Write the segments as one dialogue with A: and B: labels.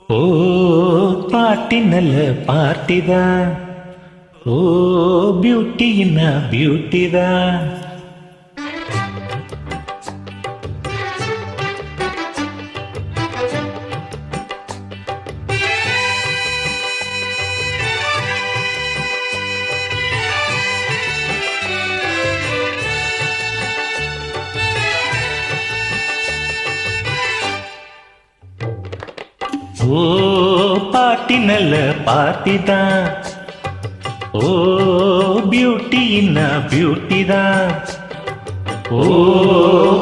A: ஓ party நல்ல party தான். ஓ beauty என்ன பியூட்டி தான். ஓ பார்ட்டி நல்ல பார்ட்டி தான். ஓ பியூட்டி என்ன பியூட்டி தான். ஓ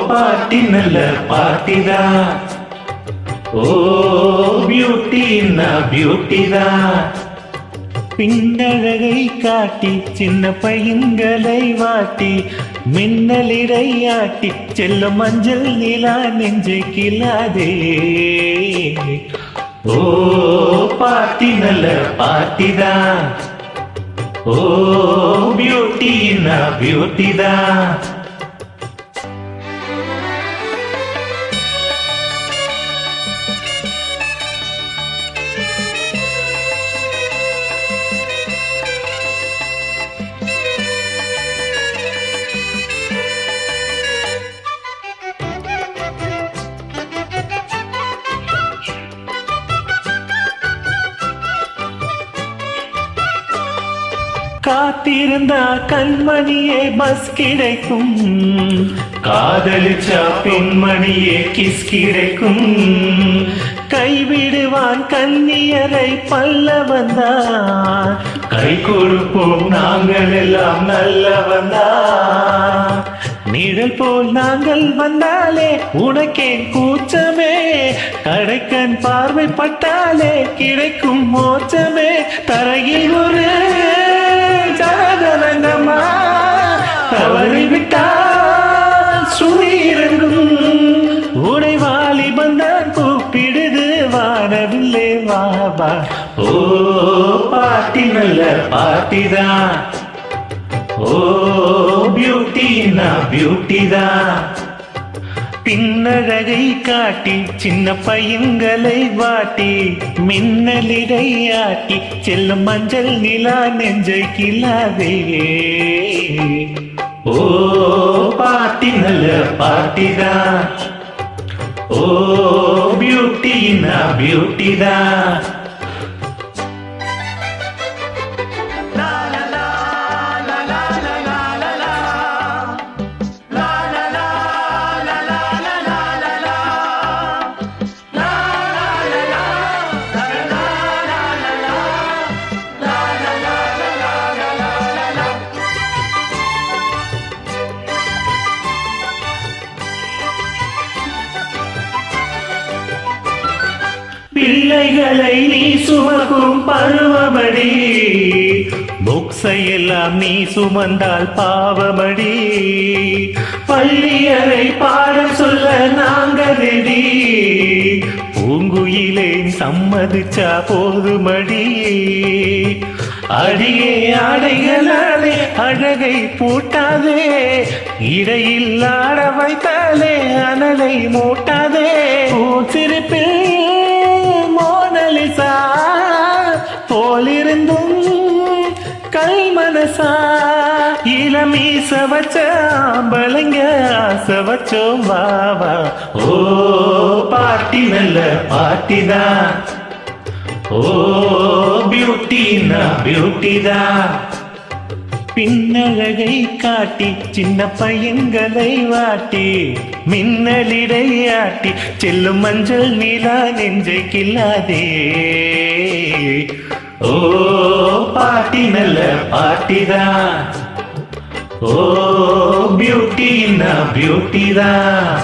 A: பார்ட்டி நல்ல பார்ட்டி தான். ஓ பியூட்டி என்ன பியூட்டி தான். பின்னழகை காட்டி சின்ன பையன்களை வாட்டி மின்னலிடையாட்டி செல்லும் மஞ்சள் நிலா நெஞ்சை கிளாதே. ஓ பார்ட்டி நல்ல பார்ட்டி தான். ஓ பியூட்டி என்ன பியூட்டி தான். காத்திருந்தா கண்மணியே பஸ் கிடைக்கும். காதலிச்சா பெண்மணியே கிஸ் கிடைக்கும். கைவிடுவான் கண்ணியரை பல்லவந்தான். கை கொடுப்போம் நாங்கள் எல்லாம் நல்லவந்தான். நிழல் போல் நாங்கள் வந்தாலே உனக்கே கூச்சமே. கடைக்கண் பார்வைப்பட்டாலே கிடைக்கும் மோச்சமே. தரையில் ஒரு ஜனதரங்கமா தவறிவிட்டால் சுரீரங்கும். உடை வாலி வந்தான் கூப்பிடுது வானவில்லை வாபா. ஓ பார்ட்டி நல்ல பார்ட்டி தான். ஓ பியூட்டி நான் பியூட்டி தான். பின்னழகை காட்டி சின்ன பையன்களை வாட்டி மின்னலிடையாட்டி செல்லும் மஞ்சள் நிலா நெஞ்சை கிளாதே. ஓ பார்ட்டி நல்ல பார்ட்டி தான். ஓ பியூட்டி நான் பியூட்டி தான். பிள்ளைகளை நீ சுமக்கும் பருவமடி. புக்ஸையெல்லாம் நீ சுமந்தால் பாவமடி. பள்ளியறை பாடம் சொல்ல நாங்கள் ரெடி. பூங்குயிலே சம்மதிச்சா போதுமடி. அடியே ஆடைகளாலே அழகை பூட்டாதே. இடையில் ஆட வைத்தாலே அனலை மூட்டாதே. சிரிப்பில் மோனலிசா போலிருந்தும் கை மனசா. இளமீச வச்ச ஆம்பளைங்க ஆசை வச்சோம் வாவா. ஓ பார்ட்டி நல்ல பார்ட்டி தான். ஓ பியூட்டி நான் பியூட்டி தான். பின்னழகை காட்டி சின்ன பையன்களை வாட்டி மின்னலிடையாட்டி செல்லும் மஞ்சள் நிலா நெஞ்சை கில்லாதே. ஓ பார்ட்டி நல்ல பார்ட்டி தான். ஓ பியூட்டி நான் பியூட்டி தான்.